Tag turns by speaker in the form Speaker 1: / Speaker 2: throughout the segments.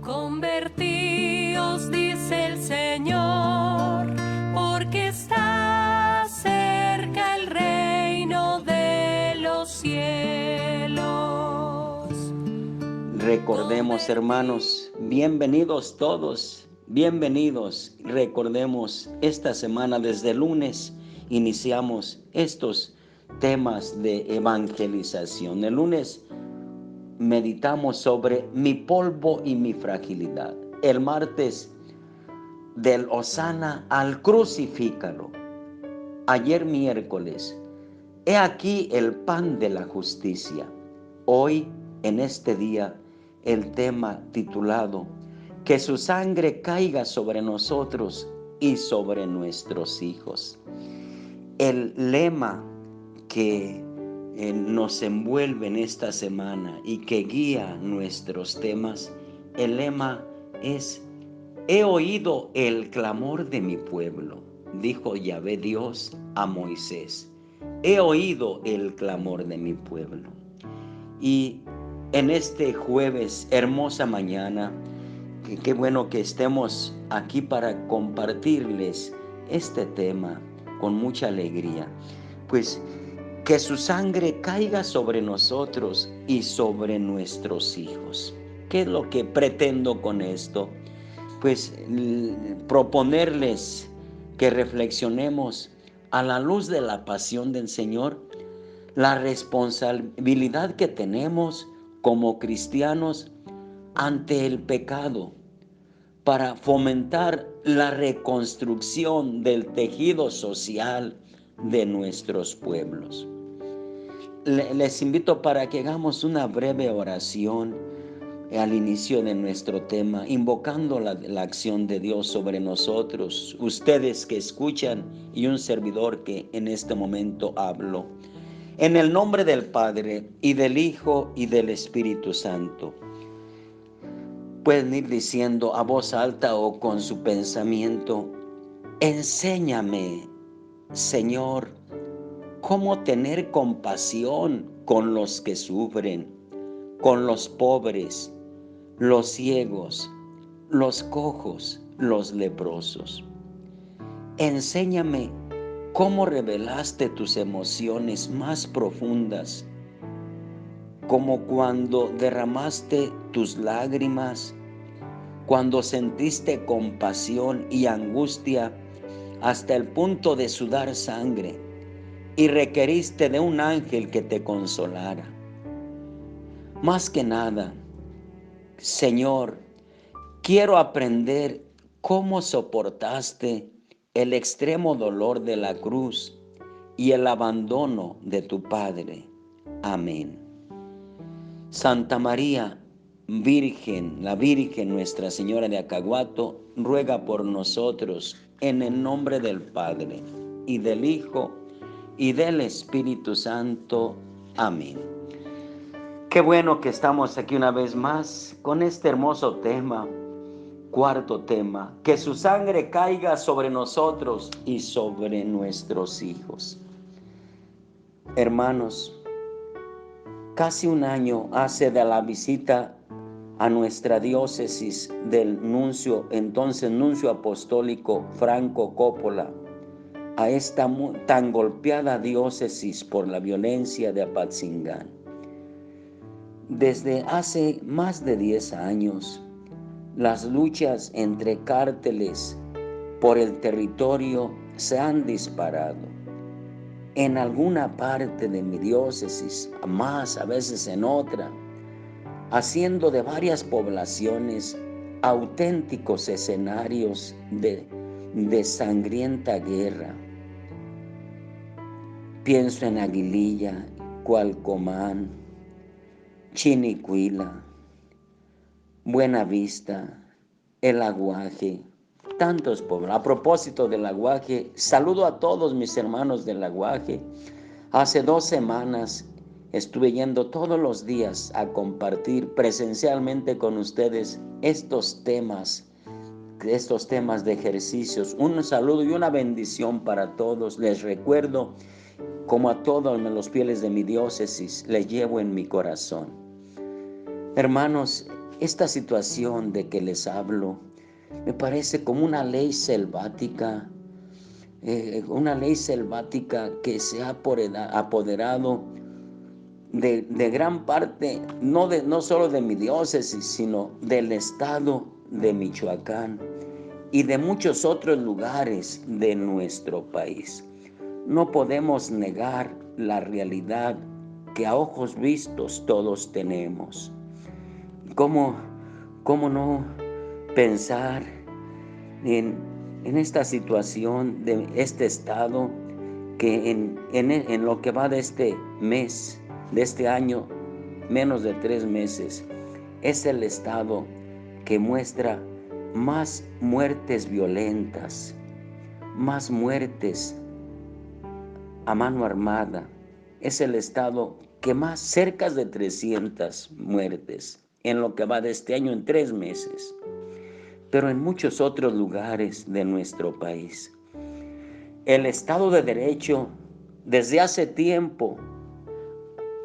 Speaker 1: Convertíos, dice el Señor, porque está cerca el reino de los cielos.
Speaker 2: Recordemos, hermanos, bienvenidos todos, bienvenidos. Recordemos, esta semana desde el lunes iniciamos estos temas de evangelización. El lunes meditamos sobre mi polvo y mi fragilidad. El martes del Hosana al crucifícalo. Ayer miércoles, he aquí el pan de la justicia. Hoy, en este día, el tema titulado que su sangre caiga sobre nosotros y sobre nuestros hijos. El lema que nos envuelve en esta semana y que guía nuestros temas, el lema es: he oído el clamor de mi pueblo, dijo Yahvé Dios a Moisés. He oído el clamor de mi pueblo. Y en este jueves, hermosa mañana, qué bueno que estemos aquí para compartirles este tema con mucha alegría. Pues que su sangre caiga sobre nosotros y sobre nuestros hijos. ¿Qué es lo que pretendo con esto? Pues proponerles que reflexionemos a la luz de la pasión del Señor, la responsabilidad que tenemos como cristianos ante el pecado para fomentar la reconstrucción del tejido social de nuestros pueblos. Les invito para que hagamos una breve oración al inicio de nuestro tema, invocando la acción de Dios sobre nosotros, ustedes que escuchan y un servidor que en este momento hablo. En el nombre del Padre, y del Hijo, y del Espíritu Santo. Pueden ir diciendo a voz alta o con su pensamiento: enséñame, Señor, cómo tener compasión con los que sufren, con los pobres, los ciegos, los cojos, los leprosos. Enséñame cómo revelaste tus emociones más profundas, como cuando derramaste tus lágrimas, cuando sentiste compasión y angustia hasta el punto de sudar sangre y requeriste de un ángel que te consolara. Más que nada, Señor, quiero aprender cómo soportaste el extremo dolor de la cruz y el abandono de tu Padre. Amén. Santa María, Virgen, la Virgen Nuestra Señora de Acaguato, ruega por nosotros en el nombre del Padre, y del Hijo, y del Espíritu Santo. Amén. Qué bueno que estamos aquí una vez más con este hermoso tema, cuarto tema, que su sangre caiga sobre nosotros y sobre nuestros hijos. Hermanos, casi un año hace de la visita a nuestra diócesis del entonces nuncio apostólico Franco Coppola, a esta tan golpeada diócesis por la violencia de Apatzingán. Desde hace más de 10 años, las luchas entre cárteles por el territorio se han disparado. En alguna parte de mi diócesis, más a veces en otra, haciendo de varias poblaciones auténticos escenarios de sangrienta guerra. Pienso en Aguililla, Cualcomán, Chinicuila, Buenavista, El Aguaje, tantos pueblos. A propósito del Aguaje, saludo a todos mis hermanos del Aguaje. Hace 2 semanas estuve yendo todos los días a compartir presencialmente con ustedes estos temas de ejercicios. Un saludo y una bendición para todos. Les recuerdo, como a todos los fieles de mi diócesis, les llevo en mi corazón. Hermanos, esta situación de que les hablo me parece como una ley selvática, que se ha apoderado de gran parte, no solo de mi diócesis, sino del estado de Michoacán y de muchos otros lugares de nuestro país. No podemos negar la realidad que a ojos vistos todos tenemos. ¿Cómo no pensar en esta situación de este estado que en lo que va de este mes, de este año, menos de 3 meses, es el estado que muestra más muertes violentas, más muertes a mano armada? Es el estado que más, cerca de 300 muertes en lo que va de este año en 3 meses. Pero en muchos otros lugares de nuestro país, el Estado de Derecho desde hace tiempo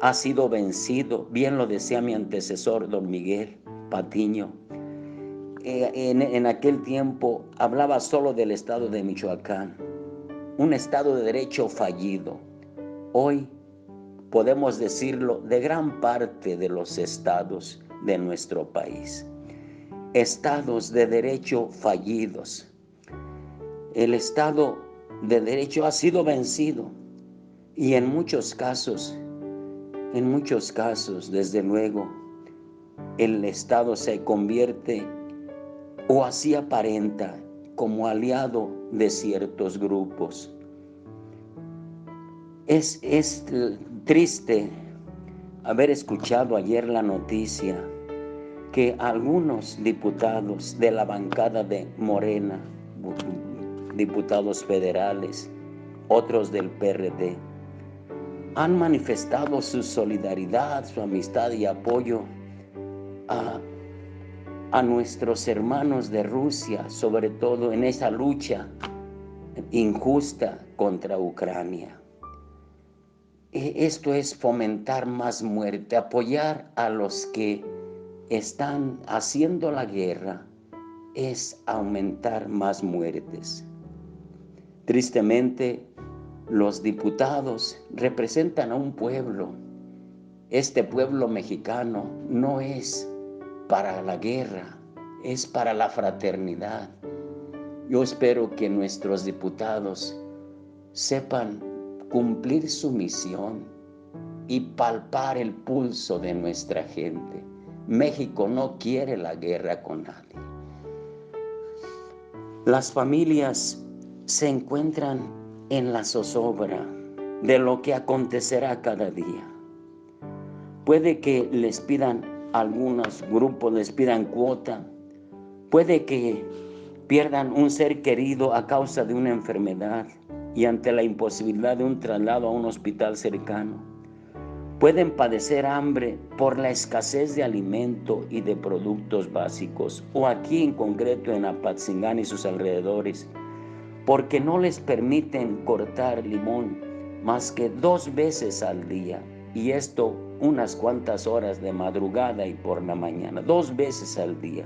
Speaker 2: ha sido vencido. Bien lo decía mi antecesor, don Miguel Patiño. En aquel tiempo hablaba solo del Estado de Michoacán, un Estado de Derecho fallido. Hoy podemos decirlo de gran parte de los estados de nuestro país. Estados de derecho fallidos. El Estado de Derecho ha sido vencido y en muchos casos, desde luego, el Estado se convierte o así aparenta como aliado de ciertos grupos. Es triste haber escuchado ayer la noticia que algunos diputados de la bancada de Morena, diputados federales, otros del PRD, han manifestado su solidaridad, su amistad y apoyo a nuestros hermanos de Rusia, sobre todo en esa lucha injusta contra Ucrania. Esto es fomentar más muerte, apoyar a los que están haciendo la guerra, es aumentar más muertes. Tristemente, los diputados representan a un pueblo. Este pueblo mexicano no es para la guerra, es para la fraternidad. Yo espero que nuestros diputados sepan cumplir su misión y palpar el pulso de nuestra gente. México no quiere la guerra con nadie. Las familias se encuentran en la zozobra de lo que acontecerá cada día. Puede que les pidan, algunos grupos les pidan cuota, puede que pierdan un ser querido a causa de una enfermedad y ante la imposibilidad de un traslado a un hospital cercano. Pueden padecer hambre por la escasez de alimento y de productos básicos, o aquí en concreto en Apatzingán y sus alrededores, porque no les permiten cortar limón más que 2 veces al día, y esto unas cuantas horas de madrugada y por la mañana, 2 veces al día.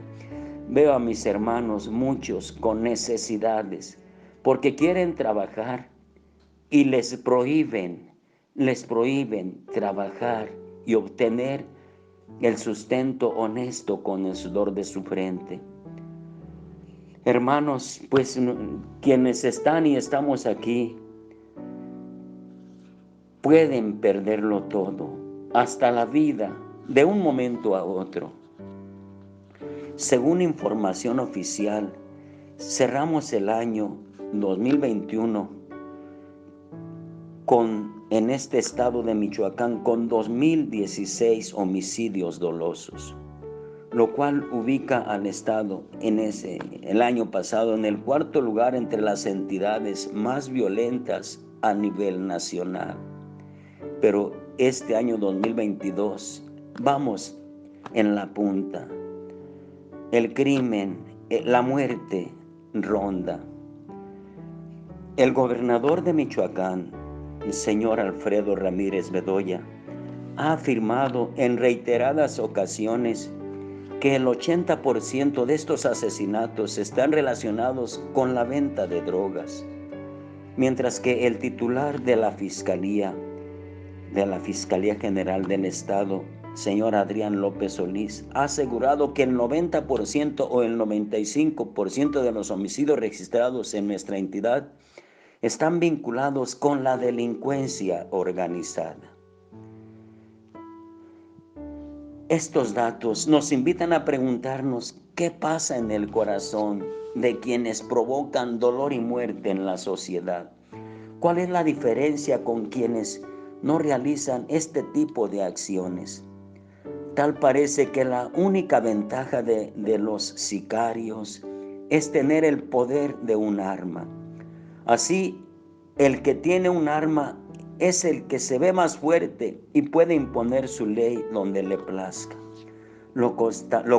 Speaker 2: Veo a mis hermanos, muchos con necesidades, porque quieren trabajar y les prohíben trabajar y obtener el sustento honesto con el sudor de su frente. Hermanos, pues quienes están y estamos aquí pueden perderlo todo, hasta la vida, de un momento a otro. Según información oficial, cerramos el año 2021 en este estado de Michoacán con 2016 homicidios dolosos, lo cual ubica al estado el año pasado en el 4º lugar entre las entidades más violentas a nivel nacional. Pero este año 2022 vamos en la punta. El crimen, la muerte ronda. El gobernador de Michoacán, el señor Alfredo Ramírez Bedoya, ha afirmado en reiteradas ocasiones que el 80% de estos asesinatos están relacionados con la venta de drogas, mientras que el titular de la Fiscalía General del Estado, señor Adrián López Solís, ha asegurado que el 90% o el 95% de los homicidios registrados en nuestra entidad están vinculados con la delincuencia organizada. Estos datos nos invitan a preguntarnos qué pasa en el corazón de quienes provocan dolor y muerte en la sociedad. ¿Cuál es la diferencia con quienes no realizan este tipo de acciones? Tal parece que la única ventaja de los sicarios es tener el poder de un arma. Así, el que tiene un arma es el que se ve más fuerte y puede imponer su ley donde le plazca. Lo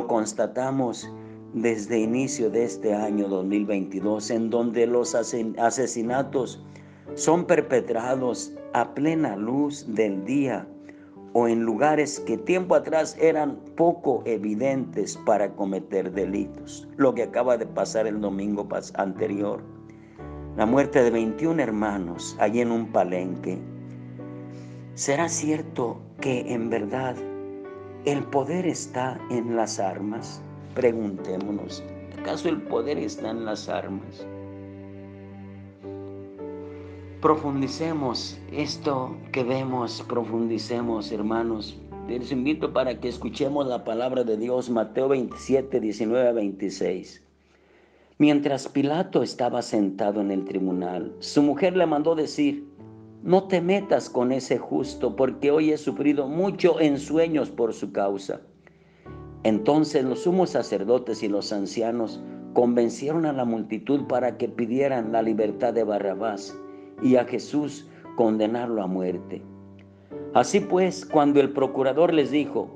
Speaker 2: constatamos desde inicio de este año 2022, en donde los asesinatos son perpetrados a plena luz del día o en lugares que tiempo atrás eran poco evidentes para cometer delitos. Lo que acaba de pasar el domingo anterior, la muerte de 21 hermanos allí en un palenque. ¿Será cierto que en verdad el poder está en las armas? Preguntémonos, ¿acaso el poder está en las armas? Profundicemos esto que vemos, profundicemos, hermanos. Les invito para que escuchemos la palabra de Dios, Mateo 27, 19 a 26. Mientras Pilato estaba sentado en el tribunal, su mujer le mandó decir: no te metas con ese justo, porque hoy he sufrido mucho en sueños por su causa. Entonces los sumos sacerdotes y los ancianos convencieron a la multitud para que pidieran la libertad de Barrabás y a Jesús condenarlo a muerte. Así pues, cuando el procurador les dijo: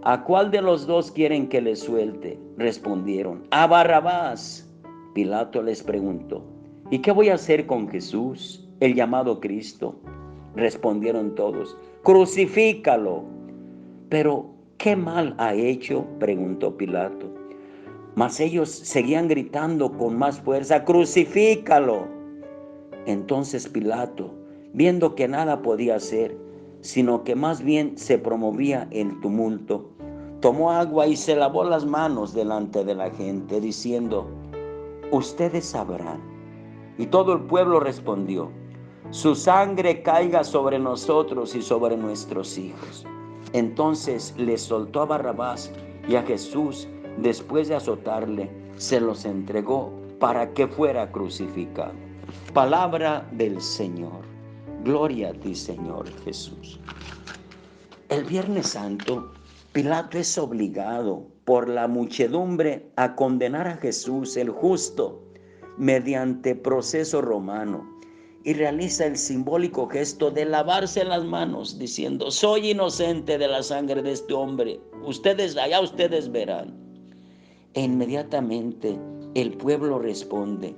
Speaker 2: ¿a cuál de los dos quieren que les suelte?, respondieron: a Barrabás. Pilato les preguntó: ¿y qué voy a hacer con Jesús, el llamado Cristo? Respondieron todos: crucifícalo. Pero ¿qué mal ha hecho?, preguntó Pilato. Mas ellos seguían gritando con más fuerza: crucifícalo. Entonces Pilato, viendo que nada podía hacer, sino que más bien se promovía el tumulto, tomó agua y se lavó las manos delante de la gente, diciendo: ustedes sabrán. Y todo el pueblo respondió: su sangre caiga sobre nosotros y sobre nuestros hijos. Entonces les soltó a Barrabás, y a Jesús, después de azotarle, se los entregó para que fuera crucificado. Palabra del Señor. Gloria a ti, Señor Jesús. El Viernes Santo, Pilato es obligado por la muchedumbre a condenar a Jesús, el justo, mediante proceso romano, y realiza el simbólico gesto de lavarse las manos, diciendo: soy inocente de la sangre de este hombre, ustedes verán. E inmediatamente el pueblo responde: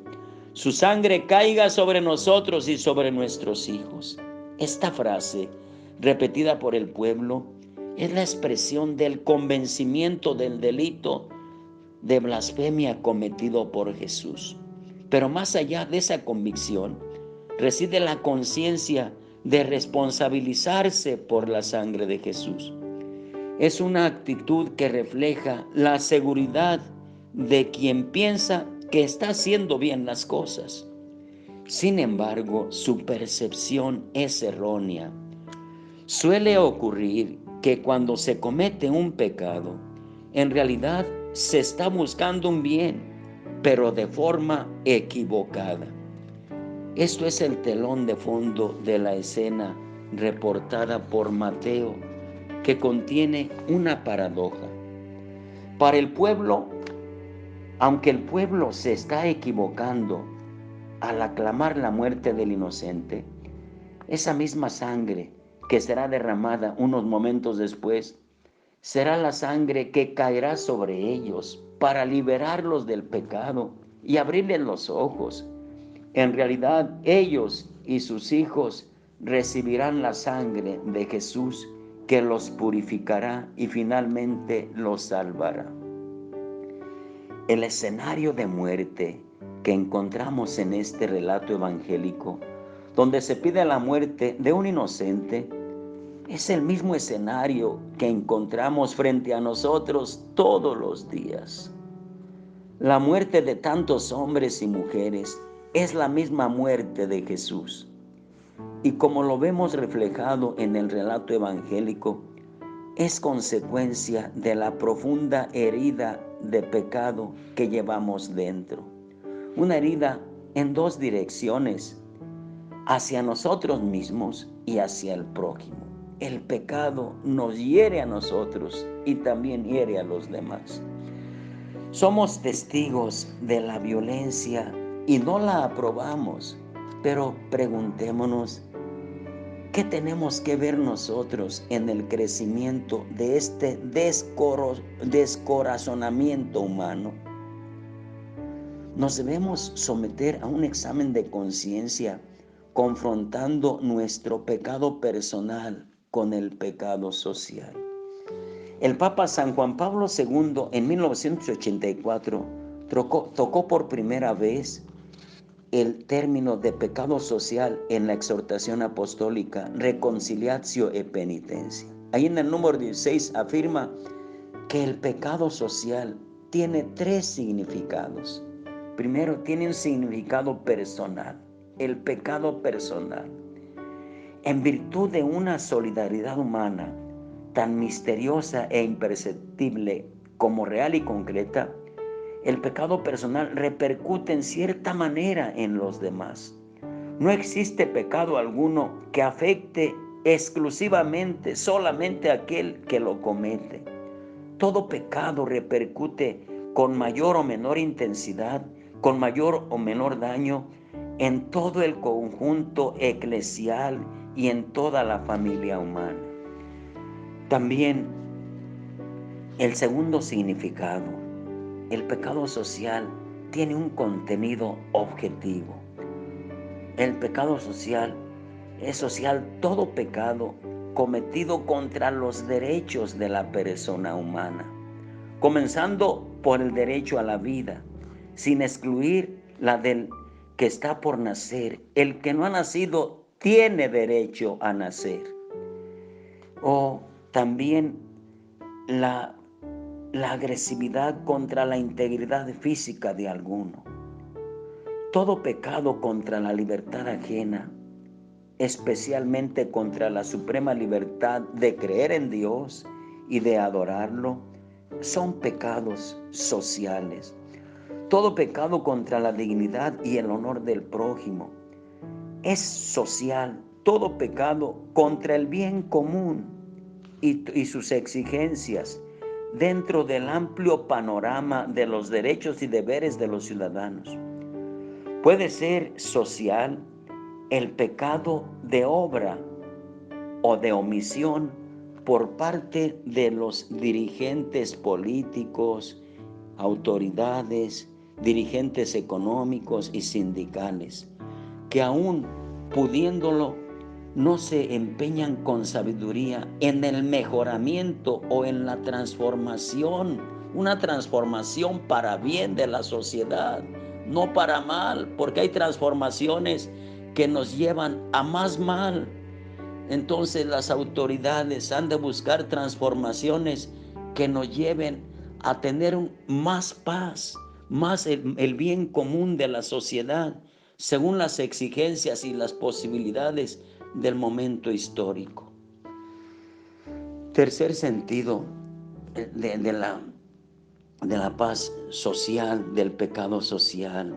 Speaker 2: su sangre caiga sobre nosotros y sobre nuestros hijos. Esta frase, repetida por el pueblo, es la expresión del convencimiento del delito de blasfemia cometido por Jesús. Pero más allá de esa convicción, reside la conciencia de responsabilizarse por la sangre de Jesús. Es una actitud que refleja la seguridad de quien piensa que está haciendo bien las cosas. Sin embargo, su percepción es errónea. Suele ocurrir que cuando se comete un pecado, en realidad se está buscando un bien, pero de forma equivocada. Esto es el telón de fondo de la escena reportada por Mateo, que contiene una paradoja. Para el pueblo, aunque el pueblo se está equivocando al aclamar la muerte del inocente, esa misma sangre que será derramada unos momentos después será la sangre que caerá sobre ellos para liberarlos del pecado y abrirles los ojos. En realidad, ellos y sus hijos recibirán la sangre de Jesús que los purificará y finalmente los salvará. El escenario de muerte que encontramos en este relato evangélico, donde se pide la muerte de un inocente, es el mismo escenario que encontramos frente a nosotros todos los días. La muerte de tantos hombres y mujeres es la misma muerte de Jesús. Y como lo vemos reflejado en el relato evangélico, es consecuencia de la profunda herida de pecado que llevamos dentro. Una herida en dos direcciones, hacia nosotros mismos y hacia el prójimo. El pecado nos hiere a nosotros y también hiere a los demás. Somos testigos de la violencia y no la aprobamos, pero preguntémonos, ¿qué tenemos que ver nosotros en el crecimiento de este descorazonamiento humano? Nos debemos someter a un examen de conciencia, confrontando nuestro pecado personal con el pecado social. El Papa San Juan Pablo II en 1984 tocó por primera vez el término de pecado social en la exhortación apostólica Reconciliatio e Penitencia. Ahí en el número 16 afirma que el pecado social tiene tres significados. Primero, tiene un significado personal, el pecado personal. En virtud de una solidaridad humana tan misteriosa e imperceptible como real y concreta, el pecado personal repercute en cierta manera en los demás. No existe pecado alguno que afecte exclusivamente, solamente a aquel que lo comete. Todo pecado repercute con mayor o menor intensidad, con mayor o menor daño en todo el conjunto eclesial y en toda la familia humana. También el segundo significado, el pecado social tiene un contenido objetivo. El pecado social es social todo pecado cometido contra los derechos de la persona humana, comenzando por el derecho a la vida, sin excluir la del que está por nacer. El que no ha nacido tiene derecho a nacer. O también la agresividad contra la integridad física de alguno. Todo pecado contra la libertad ajena, especialmente contra la suprema libertad de creer en Dios y de adorarlo, son pecados sociales. Todo pecado contra la dignidad y el honor del prójimo es social. Todo pecado contra el bien común y sus exigencias dentro del amplio panorama de los derechos y deberes de los ciudadanos. Puede ser social el pecado de obra o de omisión por parte de los dirigentes políticos, autoridades, dirigentes económicos y sindicales, que aún pudiéndolo, no se empeñan con sabiduría en el mejoramiento o en la transformación, una transformación para bien de la sociedad, no para mal, porque hay transformaciones que nos llevan a más mal. Entonces las autoridades han de buscar transformaciones que nos lleven a tener más paz, más el bien común de la sociedad, según las exigencias y las posibilidades del momento histórico. Tercer sentido de la paz social, del pecado social,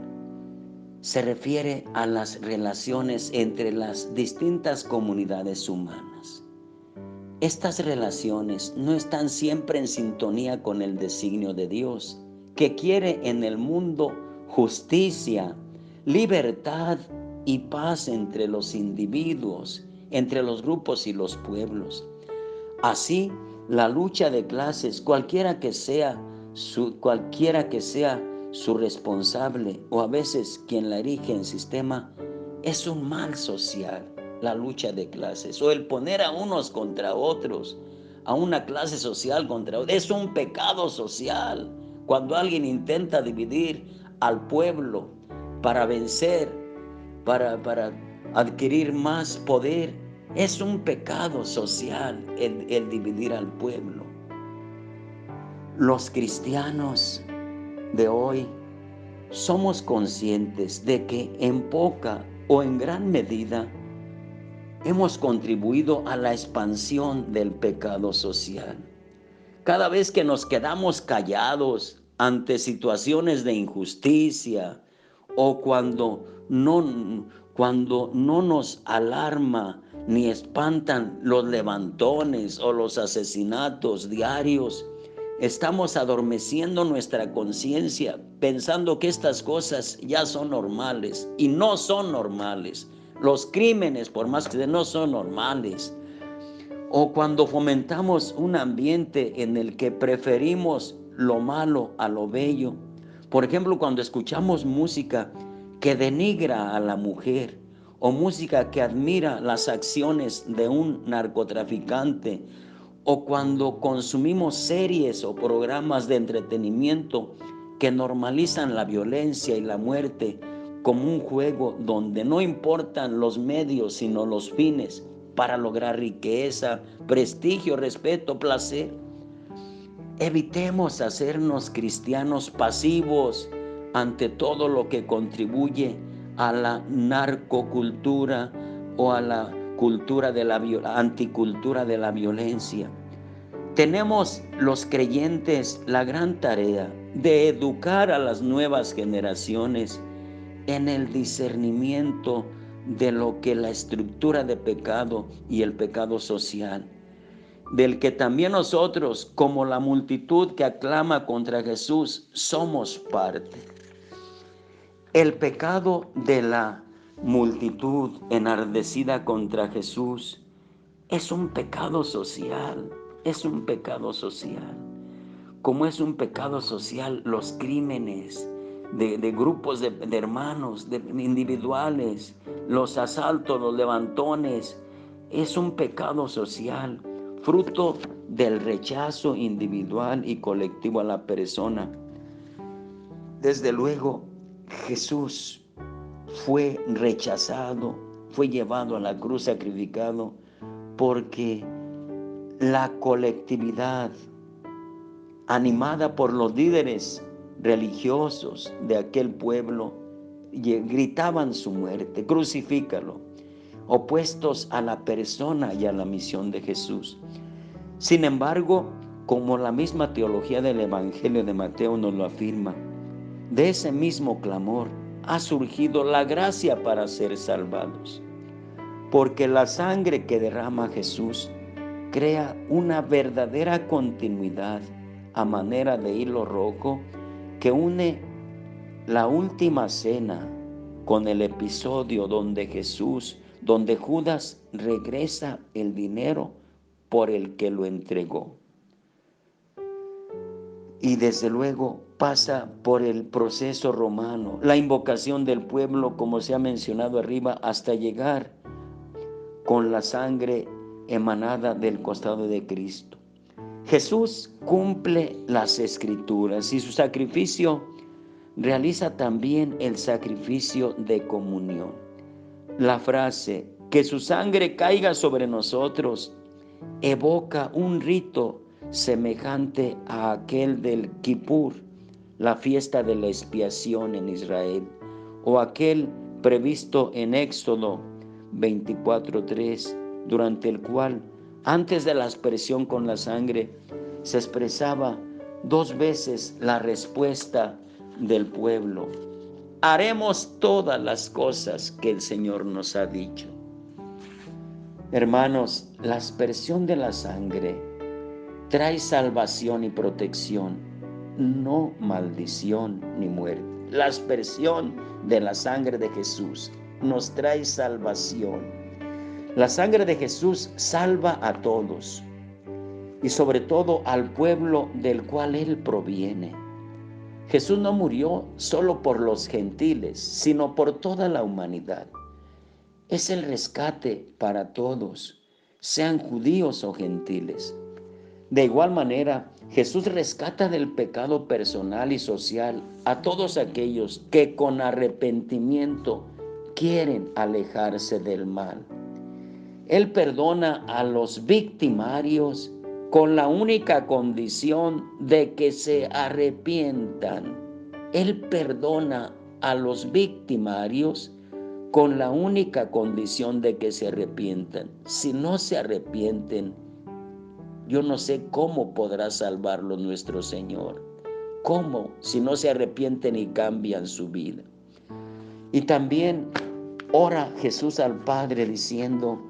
Speaker 2: se refiere a las relaciones entre las distintas comunidades humanas. Estas relaciones no están siempre en sintonía con el designio de Dios, que quiere en el mundo justicia, libertad y paz entre los individuos, entre los grupos y los pueblos. Así, la lucha de clases, cualquiera que sea su responsable o a veces quien la erige en sistema, es un mal social. la lucha de clases o el poner a unos contra otros, a una clase social contra otra. Es un pecado social cuando alguien intenta dividir al pueblo para vencer, para adquirir más poder. Es un pecado social el dividir al pueblo. Los cristianos de hoy somos conscientes de que en poca o en gran medida hemos contribuido a la expansión del pecado social. Cada vez que nos quedamos callados ante situaciones de injusticia o cuando no nos alarma ni espantan los levantones o los asesinatos diarios, estamos adormeciendo nuestra conciencia pensando que estas cosas ya son normales y no son normales. Los crímenes, por más que no son normales. O cuando fomentamos un ambiente en el que preferimos lo malo a lo bello. Por ejemplo, cuando escuchamos música que denigra a la mujer o música que admira las acciones de un narcotraficante, o cuando consumimos series o programas de entretenimiento que normalizan la violencia y la muerte como un juego donde no importan los medios sino los fines para lograr riqueza, prestigio, respeto, placer. Evitemos hacernos cristianos pasivos ante todo lo que contribuye a la narcocultura o a la cultura de la anticultura de la violencia. Tenemos los creyentes la gran tarea de educar a las nuevas generaciones en el discernimiento de lo que la estructura de pecado y el pecado social, del que también nosotros, como la multitud que aclama contra Jesús, somos parte. El pecado de la multitud enardecida contra Jesús es un pecado social, es un pecado social. Como es un pecado social los crímenes de grupos de hermanos, de individuales, los asaltos, los levantones, es un pecado social, fruto del rechazo individual y colectivo a la persona. Desde luego, Jesús fue rechazado, fue llevado a la cruz sacrificado, porque la colectividad, animada por los líderes religiosos de aquel pueblo, gritaban su muerte, crucifícalo, opuestos a la persona y a la misión de Jesús. Sin embargo, como la misma teología del Evangelio de Mateo nos lo afirma, de ese mismo clamor ha surgido la gracia para ser salvados, porque la sangre que derrama Jesús crea una verdadera continuidad a manera de hilo rojo que une la última cena con el episodio donde Judas regresa el dinero por el que lo entregó. Y desde luego pasa por el proceso romano, la invocación del pueblo, como se ha mencionado arriba, hasta llegar con la sangre emanada del costado de Cristo. Jesús cumple las Escrituras y su sacrificio realiza también el sacrificio de comunión. La frase, que su sangre caiga sobre nosotros, evoca un rito semejante a aquel del Kippur, la fiesta de la expiación en Israel, o aquel previsto en Éxodo 24:3, durante el cual, antes de la aspersión con la sangre, se expresaba 2 veces la respuesta del pueblo: haremos todas las cosas que el Señor nos ha dicho. Hermanos, la aspersión de la sangre trae salvación y protección, no maldición ni muerte. La aspersión de la sangre de Jesús nos trae salvación. La sangre de Jesús salva a todos y sobre todo al pueblo del cual Él proviene. Jesús no murió solo por los gentiles, sino por toda la humanidad. Es el rescate para todos, sean judíos o gentiles. De igual manera, Jesús rescata del pecado personal y social a todos aquellos que con arrepentimiento quieren alejarse del mal. Él perdona a los victimarios con la única condición de que se arrepientan. Él perdona a los victimarios con la única condición de que se arrepientan. Si no se arrepienten, yo no sé cómo podrá salvarlo nuestro Señor. ¿Cómo? Si no se arrepienten y cambian su vida. Y también ora Jesús al Padre diciendo: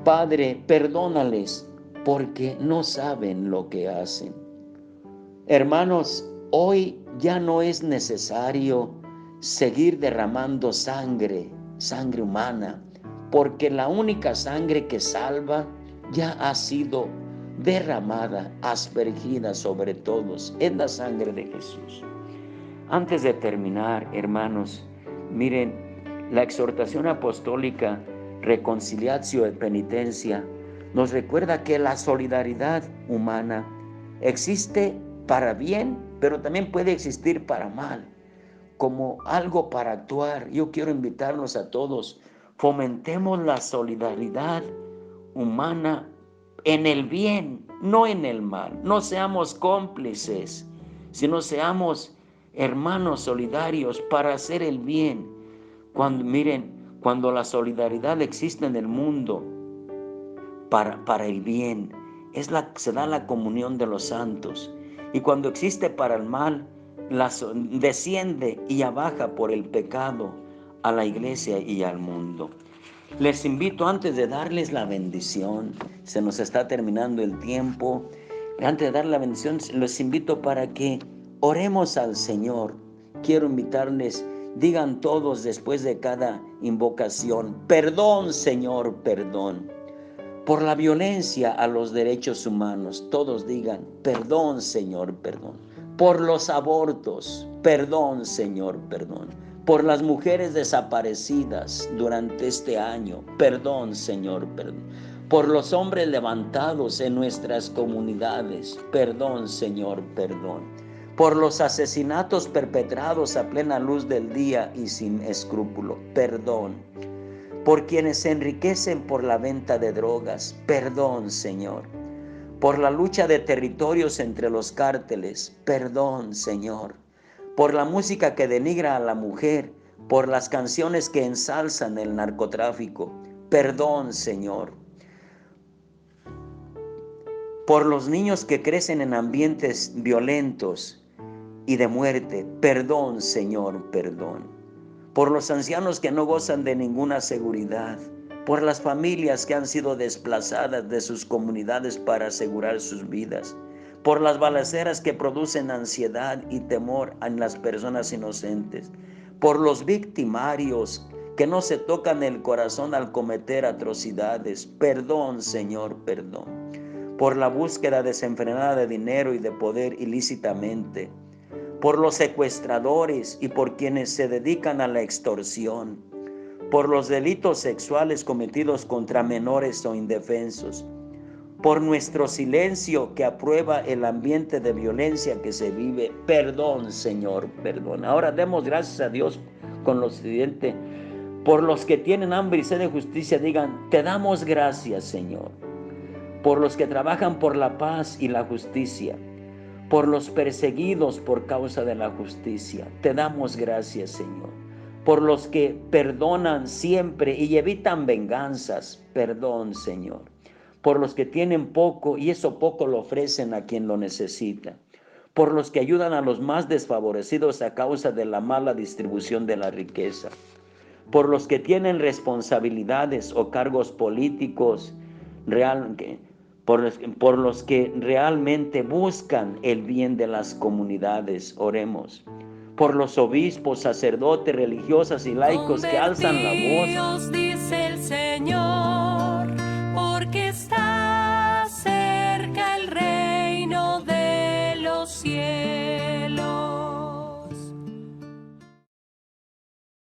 Speaker 2: Padre, perdónales porque no saben lo que hacen. Hermanos, hoy ya no es necesario seguir derramando sangre humana, porque la única sangre que salva ya ha sido derramada, aspergida sobre todos. Es la sangre de Jesús. Antes de terminar, hermanos, miren, la exhortación apostólica Reconciliatio et Penitencia nos recuerda que la solidaridad humana existe para bien, pero también puede existir para mal, como algo para actuar. Yo quiero invitarlos a todos, fomentemos la solidaridad humana en el bien, no en el mal. No seamos cómplices, sino seamos hermanos solidarios para hacer el bien. Cuando la solidaridad existe en el mundo para el bien, se da la comunión de los santos. Y cuando existe para el mal, desciende y abaja por el pecado a la iglesia y al mundo. Les invito, antes de darles la bendición, se nos está terminando el tiempo, antes de dar la bendición, les invito para que oremos al Señor. Quiero invitarles, digan todos después de cada invocación: perdón, Señor, perdón. Por la violencia a los derechos humanos, todos digan: perdón, Señor, perdón. Por los abortos, perdón, Señor, perdón. Por las mujeres desaparecidas durante este año, perdón, Señor, perdón. Por los hombres levantados en nuestras comunidades, perdón, Señor, perdón. Por los asesinatos perpetrados a plena luz del día y sin escrúpulo, perdón. Por quienes se enriquecen por la venta de drogas, perdón, Señor. Por la lucha de territorios entre los cárteles, perdón, Señor. Por la música que denigra a la mujer, por las canciones que ensalzan el narcotráfico, perdón, Señor. Por los niños que crecen en ambientes violentos y de muerte, perdón, Señor, perdón. Por los ancianos que no gozan de ninguna seguridad, por las familias que han sido desplazadas de sus comunidades para asegurar sus vidas, por las balaceras que producen ansiedad y temor en las personas inocentes, por los victimarios que no se tocan el corazón al cometer atrocidades, perdón, Señor, perdón. Por la búsqueda desenfrenada de dinero y de poder ilícitamente, por los secuestradores y por quienes se dedican a la extorsión, por los delitos sexuales cometidos contra menores o indefensos, por nuestro silencio que aprueba el ambiente de violencia que se vive, perdón, Señor, perdón. Ahora demos gracias a Dios con lo siguiente: por los que tienen hambre y sed de justicia, digan: te damos gracias, Señor. Por los que trabajan por la paz y la justicia, por los perseguidos por causa de la justicia, te damos gracias, Señor. Por los que perdonan siempre y evitan venganzas, perdón, Señor. Por los que tienen poco y eso poco lo ofrecen a quien lo necesita. Por los que ayudan a los más desfavorecidos a causa de la mala distribución de la riqueza. Por los que tienen responsabilidades o cargos políticos, por los que realmente buscan el bien de las comunidades, oremos. Por los obispos, sacerdotes, religiosas y laicos que alzan la voz